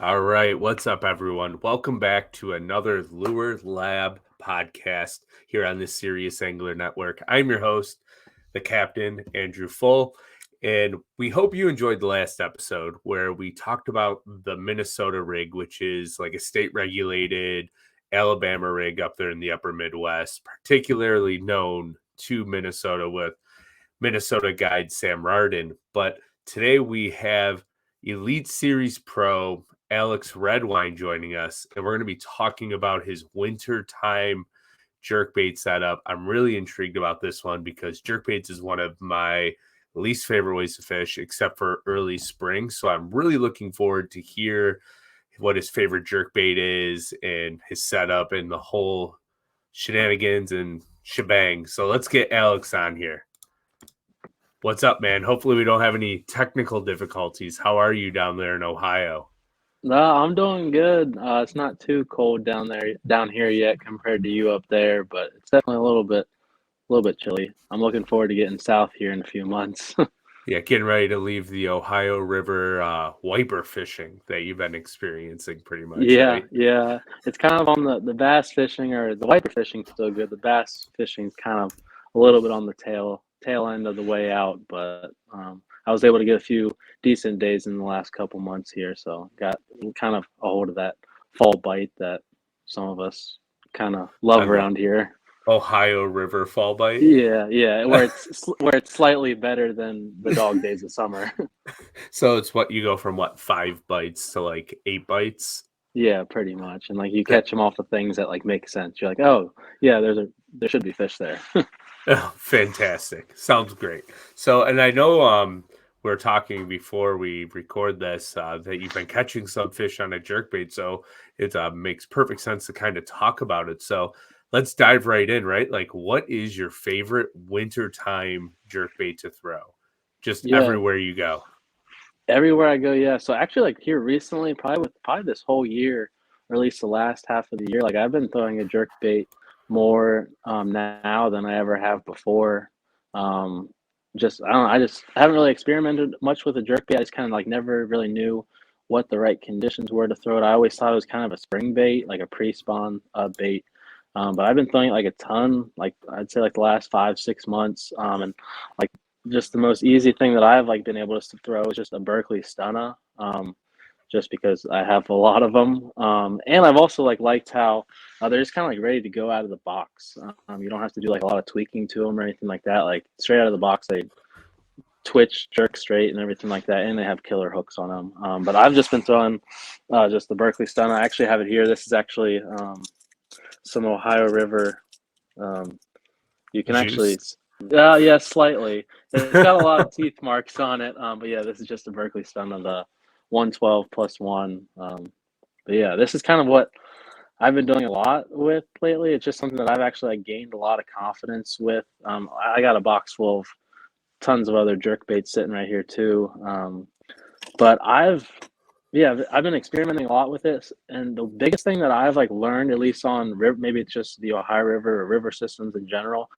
All right, what's up, everyone? Welcome back to another Lure Lab podcast here on the Serious Angler Network. I'm your host, the Captain, Andrew Full, and we hope you enjoyed the last episode where we talked about the Minnesota rig, which is like a state-regulated Alabama rig up there in the upper Midwest, particularly known to Minnesota with Minnesota guide Sam Rarden. But today we have Elite Series Pro Alex Redwine joining us, and we're going to be talking about his wintertime jerkbait setup. I'm really intrigued about this one because jerkbaits is one of my least favorite ways to fish, except for early spring. So I'm really looking forward to hear what his favorite jerkbait is and his setup and the whole shenanigans and shebang. So let's get Alex on here. What's up, man? Hopefully we don't have any technical difficulties. How are you down there in Ohio? No, I'm doing good. It's not too cold down here yet compared to you up there, but it's definitely a little bit chilly. I'm looking forward to getting south here in a few months. Yeah, getting ready to leave the Ohio River wiper fishing that you've been experiencing pretty much, Yeah, right? yeah. It's kind of on the bass fishing or the wiper fishing's still good. The bass fishing's kind of a little bit on the tail end of the way out, but I was able to get a few decent days in the last couple months here, so got kind of a hold of that fall bite that some of us kind of I love love around here. Ohio River fall bite. Yeah, where it's slightly better than the dog days of summer. So it's what you go from 5 bites to like 8 bites. Yeah, pretty much. And like you That catch them off of things that like make sense. You're like, oh yeah, there should be fish there. oh, fantastic. Sounds great. So, and I know we are talking before we record this that you've been catching some fish on a jerkbait, so it makes perfect sense to kind of talk about it. So let's dive right in, right? Like, what is your favorite wintertime jerkbait to throw? Just Yeah, everywhere you go. everywhere I go, yeah. So actually, like here recently, probably this whole year, or at least the last half of the year, like I've been throwing a jerk bait more now than I ever have before. Um, just I don't know, I haven't really experimented much with a jerk bait. I just kind of like never really knew what the right conditions were to throw it. I always thought it was kind of a spring bait, like a pre-spawn bait. But I've been throwing it like a ton, like I'd say like the last 5, 6 months, and like just the most easy thing that I've like been able to throw is just a Berkeley Stunna, just because I have a lot of them. And I've also like liked how they're just kind of like ready to go out of the box. You don't have to do like a lot of tweaking to them or anything like that. Like straight out of the box, they twitch, jerk straight, and everything like that. And they have killer hooks on them. But I've just been throwing just the Berkeley Stunna. I actually have it here. This is actually some Ohio River. Um, you can actually, Juice. yeah, slightly. It's got a lot of teeth marks on it. But yeah, this is just a Berkeley stun of the 112 plus one. But yeah, this is kind of what I've been doing a lot with lately. It's just something that I've actually like, gained a lot of confidence with. I got a box full of tons of other jerk baits sitting right here too. But yeah, I've been experimenting a lot with this, and the biggest thing that I've like learned, at least on river, maybe it's just the Ohio River or river systems in general,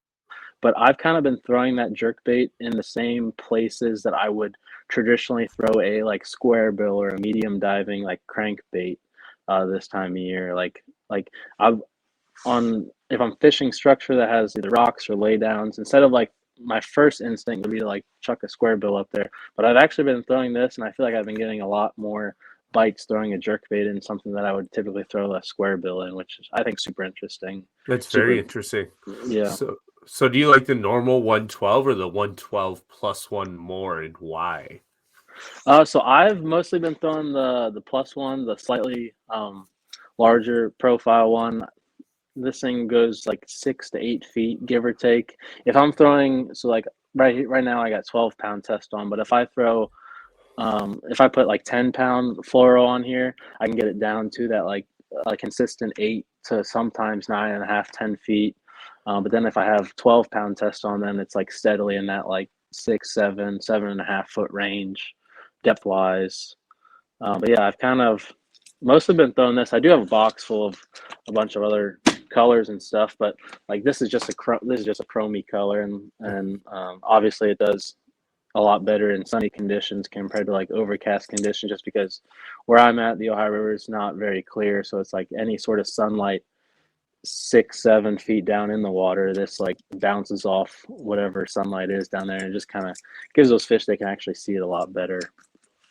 but I've kind of been throwing that jerk bait in the same places that I would traditionally throw a like square bill or a medium diving like crankbait this time of year. Like I've on if I'm fishing structure that has either rocks or laydowns, instead of like my first instinct would be to like chuck a square bill up there. But I've actually been throwing this, and I feel like I've been getting a lot more bites throwing a jerk bait in something that I would typically throw a square bill in, which is, I think, super interesting. That's very Super, interesting. yeah. So do you like the normal 112 or the 112 plus one more, and why? So I've mostly been throwing the plus one, the slightly larger profile one. This thing goes like 6 to 8 feet, give or take. If I'm throwing, so like right now I got 12-pound test on, but if I put like 10-pound fluoro on here, I can get it down to that like a consistent 8 to sometimes 9.5, 10 feet. But then if I have 12-pound test on, then it's like steadily in that like 6, 7, 7.5 foot range, depth wise. But yeah, I've kind of mostly been throwing this. I do have a box full of a bunch of other colors and stuff, but like this is just a chromey color, and obviously it does a lot better in sunny conditions compared to like overcast conditions, just because where I'm at, the Ohio River is not very clear. So it's like any sort of sunlight 6, 7 feet down in the water, this like bounces off whatever sunlight is down there and just kind of gives those fish, they can actually see it a lot better.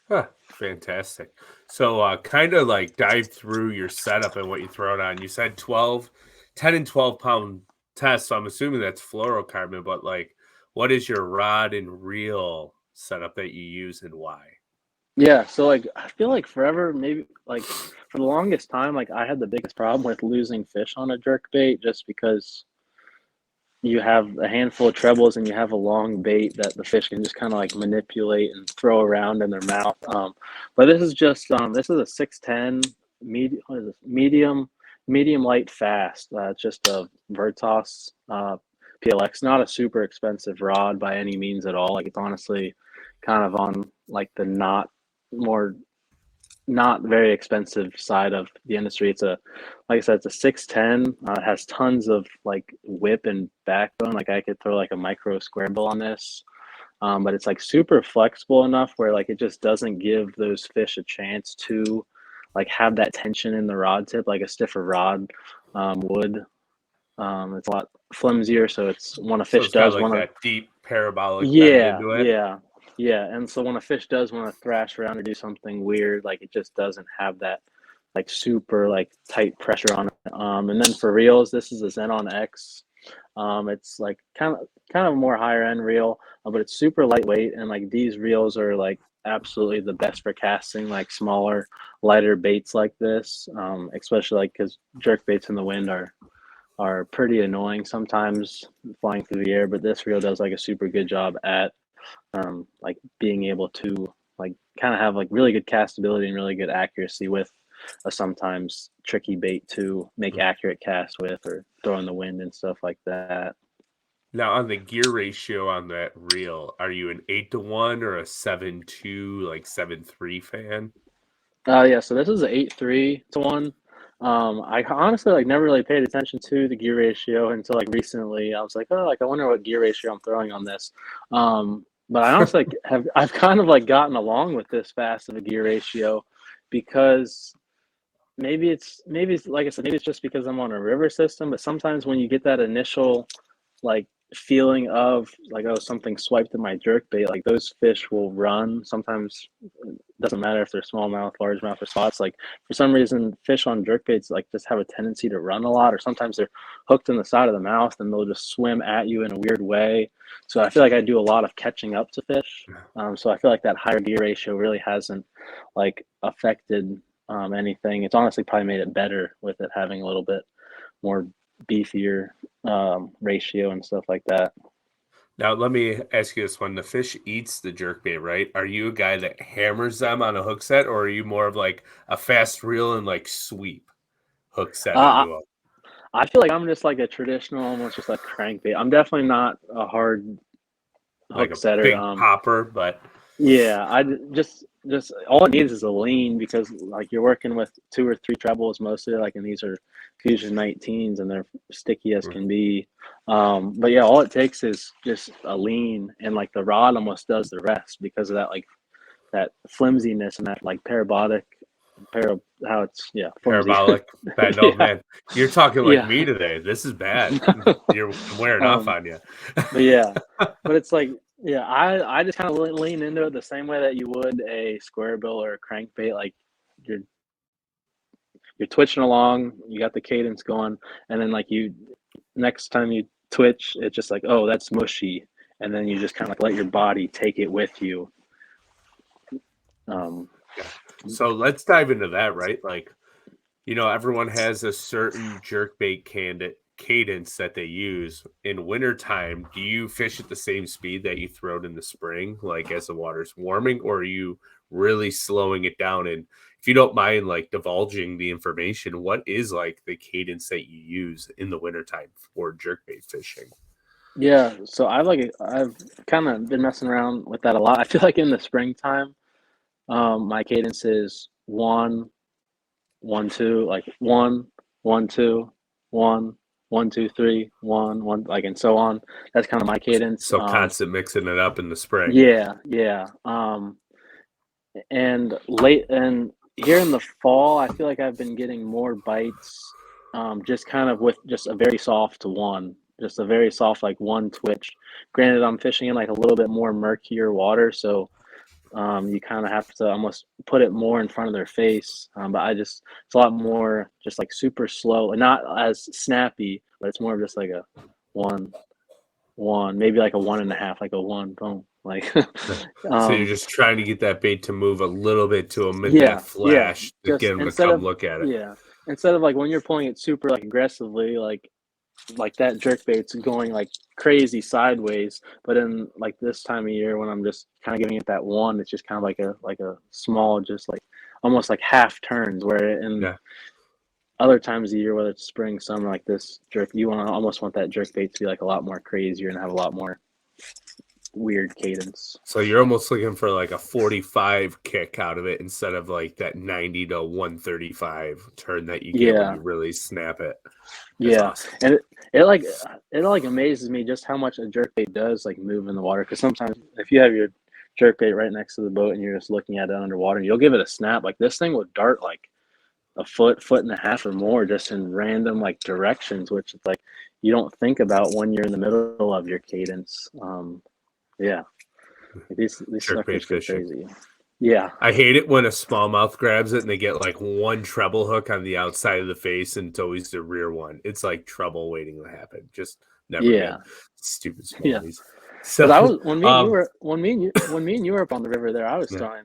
Huh, fantastic. So kind of like dive through your setup and what you throw it on. You said 10 and 12 pound test. So I'm assuming that's fluorocarbon, but like what is your rod and reel setup that you use and why? Yeah, so like I feel like forever, maybe like for the longest time, like I had the biggest problem with losing fish on a jerk bait just because you have a handful of trebles and you have a long bait that the fish can just kind of like manipulate and throw around in their mouth. But this is just this is a 610 medium. What is this? Medium light fast. It's just a Vertos PLX. Not a super expensive rod by any means at all. Like it's honestly kind of on like the more not very expensive side of the industry. It's a, like I said, it's a 610. It has tons of like whip and backbone. Like I could throw like a micro square bill on this, but it's like super flexible enough where like it just doesn't give those fish a chance to like have that tension in the rod tip like a stiffer rod would. It's a lot flimsier, so it's when a So fish it's got does like want to. that deep parabolic bend Yeah, into it. yeah, yeah. And so when a fish does want to thrash around or do something weird, like it just doesn't have that like super like tight pressure on it. And then for reels, this is a Xenon X. It's like kind of a more higher end reel, but it's super lightweight. And like these reels are like absolutely the best for casting like smaller, lighter baits like this. Especially like because jerk baits in the wind are pretty annoying sometimes flying through the air, but this reel does like a super good job at like being able to like kind of have like really good castability and really good accuracy with a sometimes tricky bait to make accurate casts with or throw in the wind and stuff like that. Now on the gear ratio on that reel, are you an 8-1 or a 7-2, like 7-3 fan? Yeah, so this is an 8-3 to 1. I honestly like never really paid attention to the gear ratio until like recently. I was like, oh, like I wonder what gear ratio I'm throwing on this. But I honestly like, I've kind of like gotten along with this fast of a gear ratio because maybe it's like I said, maybe it's just because I'm on a river system. But sometimes when you get that initial like feeling of like, oh, something swiped in my jerk bait, like those fish will run. Sometimes it doesn't matter if they're smallmouth, largemouth, or spots. Like for some reason, fish on jerk baits like just have a tendency to run a lot, or sometimes they're hooked in the side of the mouth and they'll just swim at you in a weird way. So I feel like I do a lot of catching up to fish. So I feel like that higher gear ratio really hasn't like affected anything. It's honestly probably made it better with it having a little bit more beefier ratio and stuff like that. Now, let me ask you this: when the fish eats the jerkbait, right? Are you a guy that hammers them on a hook set, or are you more of like a fast reel and like sweep hook set Uh, onto a I feel like I'm just like a traditional, almost just like crankbait. I'm definitely not a hard like hook a setter. big popper? But Yeah, just all it needs is a lean because like you're working with 2 or 3 trebles mostly, like, and these are Fusion 19s and they're sticky as can be. But yeah, all it takes is just a lean and like the rod almost does the rest because of that like that flimsiness and that like how it's flimsy. parabolic bend. Oh Yeah, man, you're talking like yeah. me today. This is bad. You're wearing off um, on you. but yeah, but it's like, yeah, I just kind of lean into it the same way that you would a square bill or a crankbait. Like you're you're twitching along, you got the cadence going, and then like you next time you twitch, it's just like, oh, that's mushy, and then you just kind of like let your body take it with you. Um, Yeah. So let's dive into that, right? Like, everyone has a certain jerkbait cadence that they use in wintertime. Do you fish at the same speed that you throw it in the spring, like as the water's warming, or are you really slowing it down? And if you don't mind, like divulging the information, what is like the cadence that you use in the wintertime for jerkbait fishing? yeah, so I've kind of been messing around with that a lot. I feel like in the springtime, my cadence is 1, 1, 2, like 1, 1, 2, 1, 1, 2, 3, 1, 1, like, and so on. That's kind of my cadence. So constant mixing it up in the spring. Yeah. And here in the fall, I feel like I've been getting more bites, just kind of with just a very soft one, just a very soft like one twitch. Granted, I'm fishing in like a little bit more murkier water, so you kind of have to almost put it more in front of their face. But it's a lot more just like super slow and not as snappy, but it's more of just like a one, maybe like a 1.5, like a one, boom, like. So you're just trying to get that bait to move a little bit to emit Yeah, that flash to just get them to come look at it. instead of like when you're pulling it super like aggressively, like that jerkbait's going like crazy sideways, but in like this time of year when I'm just kind of giving it that one, it's just kind of like a small, just like almost like half turns. Where in other times of the year, whether it's spring, summer, like this you almost want that jerkbait to be like a lot more crazier and have a lot more weird cadence. So you're almost looking for like a 45 kick out of it instead of like that 90 to 135 turn that you get when you really snap it. That's awesome. And it like amazes me just how much a jerkbait does like move in the water. Because sometimes if you have your jerkbait right next to the boat and you're just looking at it underwater, you'll give it a snap. Like this thing will dart like a foot and a half or more just in random like directions, which it's like you don't think about when you're in the middle of your cadence. These suckers are crazy. Yeah. I hate it when a smallmouth grabs it and they get like one treble hook on the outside of the face and it's always the rear one. It's like trouble waiting to happen. Just never good. Stupid smallies. So I was when me and you were up on the river there, I was throwing.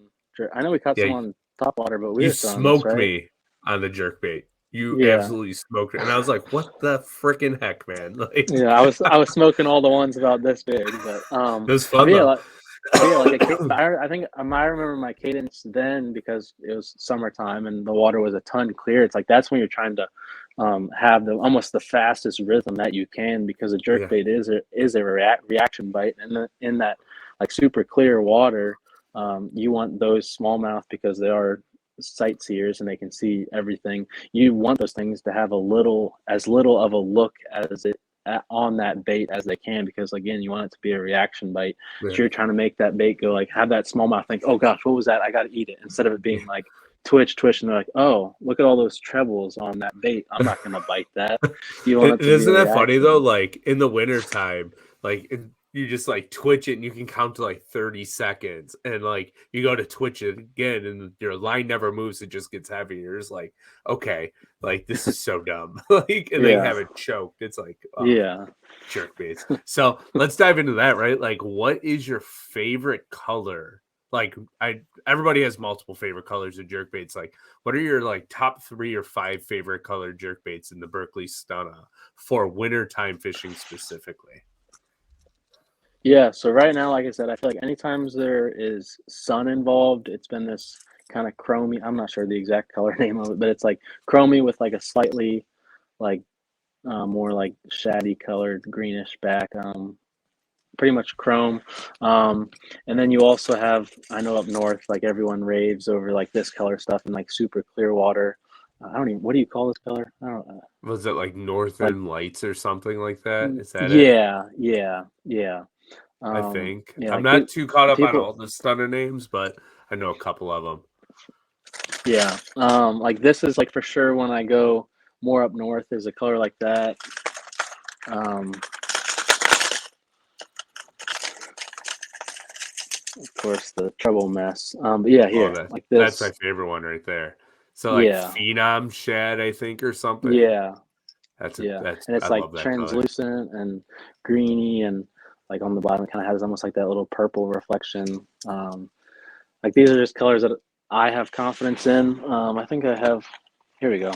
I know we caught some on topwater, but we were throwing. You smoked me on the jerkbait. You absolutely smoked it, and I was like, "What the freaking heck, man!" Like, I was smoking all the ones about this big, but it was fun though. I think I remember my cadence then because it was summertime and the water was a ton clear. It's like that's when you're trying to have almost the fastest rhythm that you can, because a jerkbait is a reaction bite, and in that like super clear water, you want those smallmouth because they are sightseers and they can see everything. You want those things to have as little of a look as it on that bait as they can, because again, you want it to be a reaction bite. So you're trying to make that bait go like, have that smallmouth think, oh gosh, what was that? I got to eat it, instead of it being like twitch, and they're like, oh, look at all those trebles on that bait. I'm not gonna bite that. You want it to Isn't that funny though? Like in the wintertime, like you just like twitch it and you can count to like 30 seconds, and like you go to twitch it again and your line never moves, it just gets heavier. You're just like, okay, like this is so dumb. Like, and they have it choked. It's like, jerkbaits. So let's dive into that, right? Like, what is your favorite color? Like, everybody has multiple favorite colors of jerkbaits. Like, what are your like top 3 or 5 favorite colored jerkbaits in the Berkeley Stunna for wintertime fishing specifically? Yeah, so right now, like I said, I feel like anytime there is sun involved, it's been this kind of chromey. I'm not sure the exact color name of it, but it's like chromey with like a slightly like more like shady colored greenish back. Pretty much chrome. And then you also have, I know up north, like everyone raves over like this color stuff and like super clear water. I don't even, what do you call this color? I don't know. Was it like Northern Lights or something like that? Is that it? Yeah. I think. I'm like not too caught up on all the stunner names, but I know a couple of them. Yeah. Like this is like for sure when I go more up north, there's a color like that. Of course, the treble mess. But yeah, here, like this. That's my favorite one right there. So like Phenom Shad, I think, or something. Yeah. That's and it's like translucent and greeny, and like on the bottom it kind of has almost like that little purple reflection. Like these are just colors that I have confidence in. I think I have. Here we go.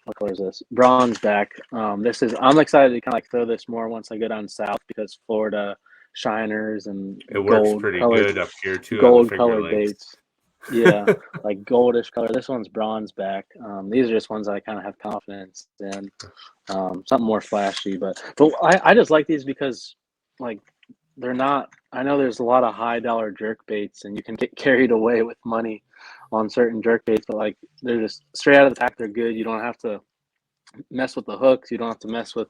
What color is this? Bronze back. I'm excited to kind of like throw this more once I go down south, because Florida shiners and it works pretty good up here too. Gold colored baits. Yeah, like goldish color. This one's bronze back. These are just ones that I kind of have confidence in. Something more flashy, but I just like these because like they're not. I know there's a lot of high dollar jerk baits, and you can get carried away with money on certain jerk baits, but like they're just straight out of the pack. They're good. You don't have to mess with the hooks. You don't have to mess with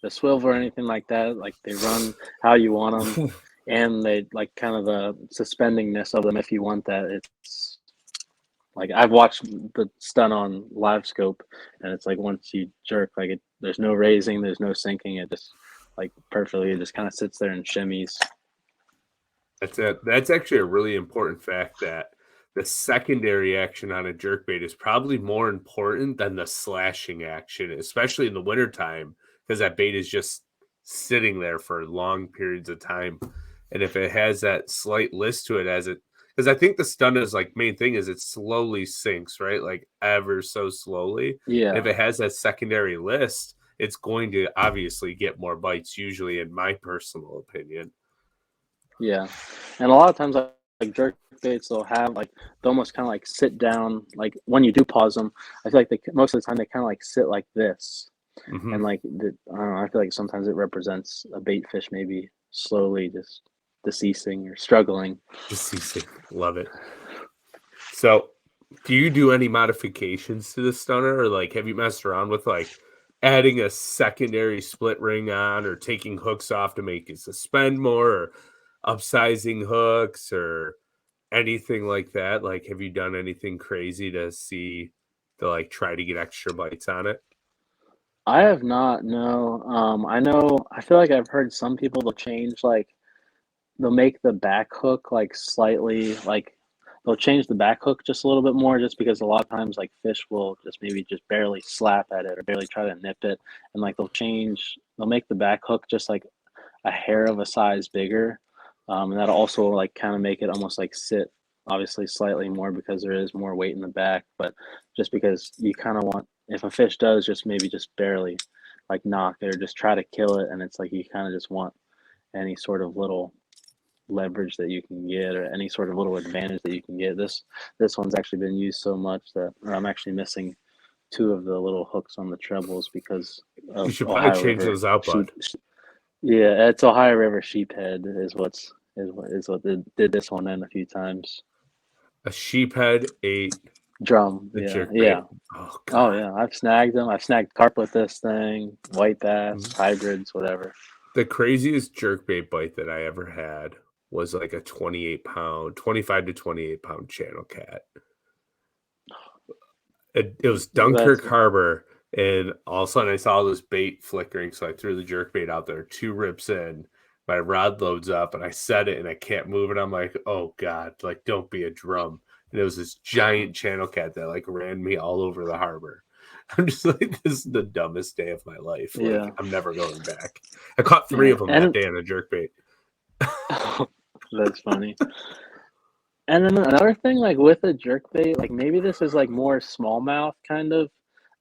the swivel or anything like that. Like they run how you want them, and they like kind of the suspendingness of them if you want that. It's like I've watched the stun on live scope, and it's like once you jerk, like there's no raising, there's no sinking. It just like perfectly, it just kind of sits there and shimmies. That's it. That's actually a really important fact that the secondary action on a jerkbait is probably more important than the slashing action, especially in the wintertime, because that bait is just sitting there for long periods of time. And if it has that slight list to it as it, because I think the stun is like main thing is it slowly sinks, right? Like ever so slowly. And if Yeah, it has that secondary list, it's going to obviously get more bites, usually, in my personal opinion. yeah, and a lot of times like jerk baits, they'll have like they almost kind of like sit down. Like when you do pause them, I feel like they most of the time they kind of like sit like this. And Mm-hmm. like I don't know, I feel like sometimes it represents a bait fish maybe slowly just deceasing or struggling. Deceasing. Love it. So, do you do any modifications to the stunner, or like have you messed around with like adding a secondary split ring on, or taking hooks off to make it suspend more, or upsizing hooks, or anything like that? Like, have you done anything crazy to like try to get extra bites on it? I have not, no. I know I feel like I've heard some people they'll change like they'll make the back hook like slightly like they'll change the back hook just a little bit more just because a lot of times like fish will just maybe just barely slap at it or barely try to nip it and like they'll make the back hook just like a hair of a size bigger. And that'll also like kind of make it almost like sit obviously slightly more because there is more weight in the back, but just because you kind of want if a fish does just maybe just barely like knock it or just try to kill it, and it's like you kind of just want any sort of little leverage that you can get or any sort of little advantage that you can get. This one's actually been used so much that I'm actually missing two of the little hooks on the trebles because You of should probably Ohio change River those out, sheep. bud. Yeah, it's Ohio River sheephead is what did this one in a few times. A sheephead ate Drum, the yeah, jerkbait. yeah. Oh Oh god. yeah, I've snagged them. I've snagged carp with this thing, white bass, Mhm. hybrids, whatever. The craziest jerkbait bite that I ever had was like a 28-pound, 25 to 28-pound channel cat. It was That's Dunkirk Harbor, and all of a sudden I saw this bait flickering, so I threw the jerkbait out there, 2 rips in. My rod loads up, and I set it, and I can't move it. I'm like, "Oh god, like don't be a drum." And it was this giant channel cat that like ran me all over the harbor. I'm just like, this is the dumbest day of my life. Like, yeah, I'm never going back. I caught 3 yeah, of them that and day on a jerkbait. that's funny. And then another thing, like with a jerkbait, like maybe this is like more smallmouth kind of,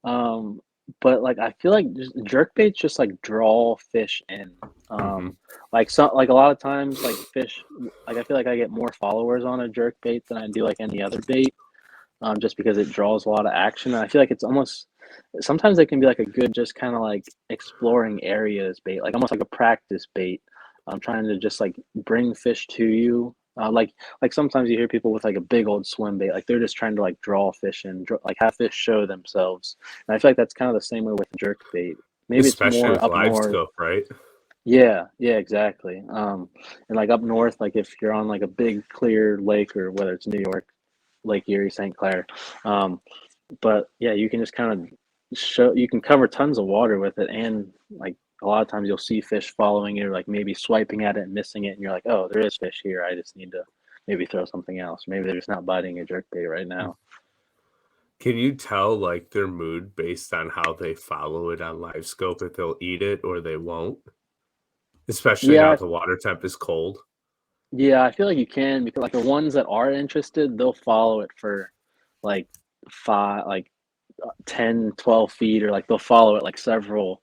um, but like I feel like just jerkbaits just like draw fish in. Mhm. Like some like a lot of times like fish like I feel like I get more followers on a jerkbait than I do like any other bait, just because it draws a lot of action. And I feel like it's almost sometimes it can be like a good just kind of like exploring areas bait, like almost like a practice bait. I'm trying to just like bring fish to you. Like sometimes you hear people with like a big old swim bait, like they're just trying to like draw fish and like have fish show themselves. And I feel like that's kind of the same way with jerk bait. Maybe it's Especially more with up live north. scope, right? Yeah, yeah, exactly. And like up north, like if you're on like a big clear lake or whether it's New York, Lake Erie, St. Clair, um, but yeah, you can just kind of you can cover tons of water with it, and like a lot of times you'll see fish following you, like maybe swiping at it and missing it, and you're like, oh, there is fish here. I just need to maybe throw something else. Maybe they're just not biting a jerkbait right now. Can you tell like their mood based on how they follow it on live scope if they'll eat it or they won't? Especially now Yeah, the water temp is cold. yeah, I feel like you can because like the ones that are interested, they'll follow it for like five, like 10, 12 feet, or like they'll follow it like several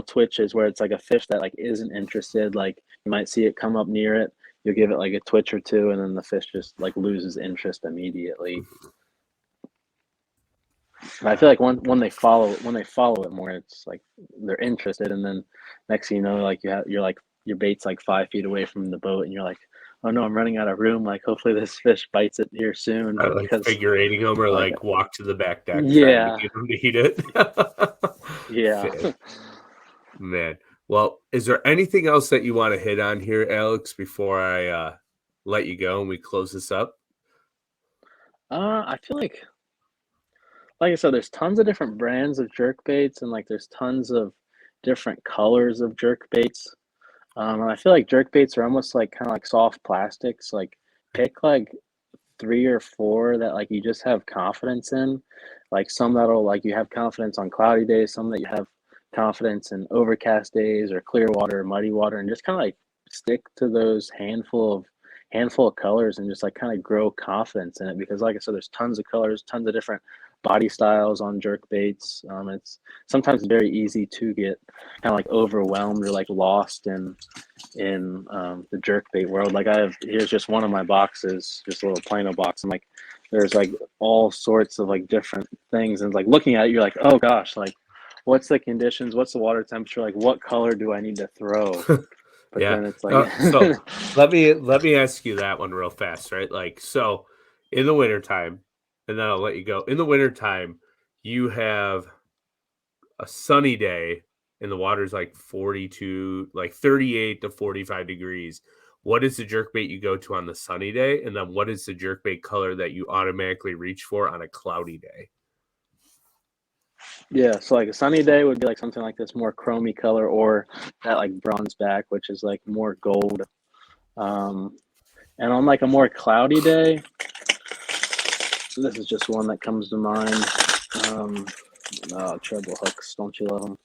twitches where it's like a fish that like isn't interested. Like you might see it come up near it, you'll give it like a twitch or two, and then the fish just like loses interest immediately. And I feel like when they follow it more, it's like they're interested, and then next thing you know, like you're like your bait's like 5 feet away from the boat, and you're like, oh no, I'm running out of room. Like hopefully this fish bites it here soon I like because figure eighting them or like like walk to the back deck trying to yeah, get them to eat it. Yeah. Man. Well, is there anything else that you want to hit on here, Alex, before I let you go and we close this up? I feel like I said, there's tons of different brands of jerk baits, and like there's tons of different colors of jerk baits. And I feel like jerk baits are almost like kind of like soft plastics. Like pick like 3 or 4 that like you just have confidence in. Like some that'll like you have confidence on cloudy days, some that you have confidence in overcast days or clear water or muddy water, and just kind of like stick to those handful of colors and just like kind of grow confidence in it. Because like I said, there's tons of colors, tons of different body styles on jerk baits. It's sometimes very easy to get kind of like overwhelmed or like lost in the jerk bait world. Like here's just one of my boxes, just a little Plano box. And like there's like all sorts of like different things, and like looking at it, you're like, oh gosh, like what's the conditions, what's the water temperature, like what color do I need to throw? But Yeah. then it's like So let me ask you that one real fast, right? Like, so in the wintertime, and then I'll let you go. In the wintertime, you have a sunny day and the water's like 42, like 38 to 45 degrees. What is the jerkbait you go to on the sunny day? And then what is the jerkbait color that you automatically reach for on a cloudy day? yeah, so like a sunny day would be like something like this more chromy color, or that like bronze back, which is like more gold. And on like a more cloudy day, this is just one that comes to mind. Treble hooks, don't you love them?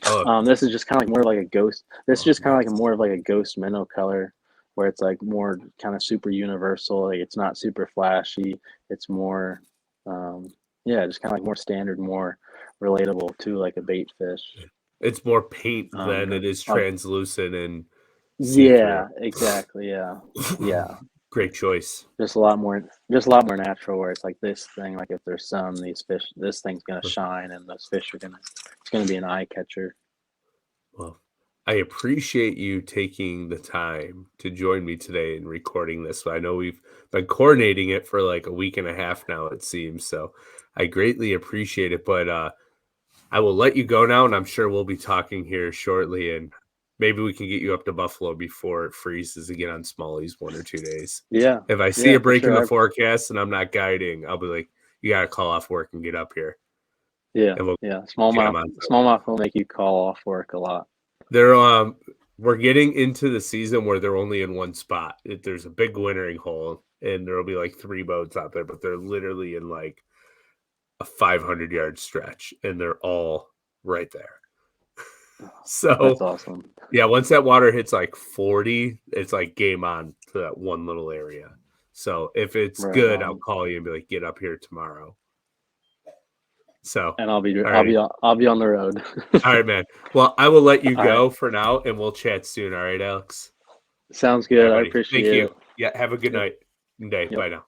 Oh, This is just kind of like more like a ghost. This is just kind of like more of like a ghost minnow color, where it's like more kind of super universal. Like it's not super flashy. It's more, just kind of like more standard, more relatable to like a bait fish. it's more paint than it But is translucent and see-through. yeah, exactly. Yeah, yeah. Great choice. Just a lot more natural. Where it's like this thing, like if there's sun, this thing's gonna shine, and those fish it's gonna be an eye catcher. Well, I appreciate you taking the time to join me today in recording this. I know we've been coordinating it for like a week and a half now, it seems. So I greatly appreciate it. But I will let you go now, and I'm sure we'll be talking here shortly. And maybe we can get you up to Buffalo before it freezes again on Smallies 1 or 2 days. Yeah, If I see yeah, a for break in sure. the forecast and I'm not guiding, I'll be like, you got to call off work and get up here. Yeah, And we'll yeah. jam on. Smallmouth will make you call off work a lot. They're we're getting into the season where they're only in one spot. There's a big wintering hole, and there'll be like 3 boats out there, but they're literally in like a 500-yard stretch, and they're all right there. So That's awesome. yeah, once that water hits like 40, it's like game on to that one little area. So if it's Right good, I'll on. call you and be like, get up here tomorrow. So And I'll be all right. I'll be on the road. All right, man. Well, I will let you All right. go for now, and we'll chat soon. All right, Alex? Sounds All good. right, I buddy. Thank appreciate you. it. Yeah, have a good Yep. night and day. Yep. Bye now.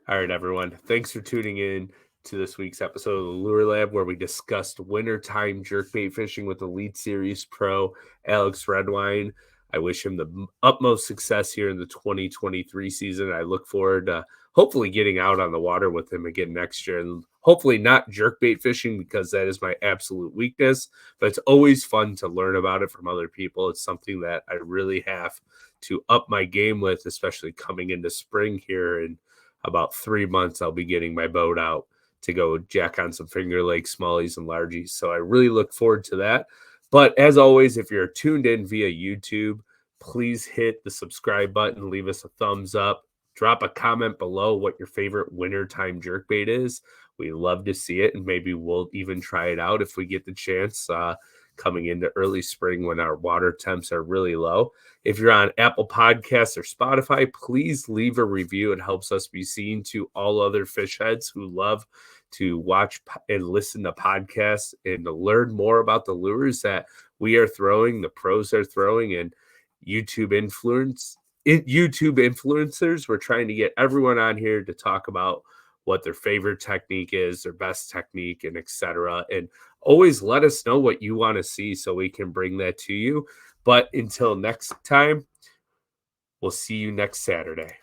All right, everyone. Thanks for tuning in to this week's episode of the Lure Lab, where we discussed wintertime jerkbait fishing with Elite Series Pro Alex Redwine. I wish him the utmost success here in the 2023 season. I look forward to hopefully getting out on the water with him again next year, and hopefully not jerkbait fishing, because that is my absolute weakness. But it's always fun to learn about it from other people. It's something that I really have to up my game with, especially coming into spring here. And about 3 months, I'll be getting my boat out to go jack on some Finger Lake smallies and largies. So I really look forward to that. But as always, if you're tuned in via YouTube, please hit the subscribe button, leave us a thumbs up, drop a comment below what your favorite wintertime jerkbait is. We love to see it, and maybe we'll even try it out if we get the chance coming into early spring when our water temps are really low. If you're on Apple Podcasts or Spotify, please leave a review. It helps us be seen to all other fish heads who love to watch and listen to podcasts and to learn more about the lures that we are throwing, the pros are throwing, and YouTube influencers. We're trying to get everyone on here to talk about what their favorite technique is, their best technique, and etc. And always let us know what you want to see so we can bring that to you. But until next time, we'll see you next Saturday.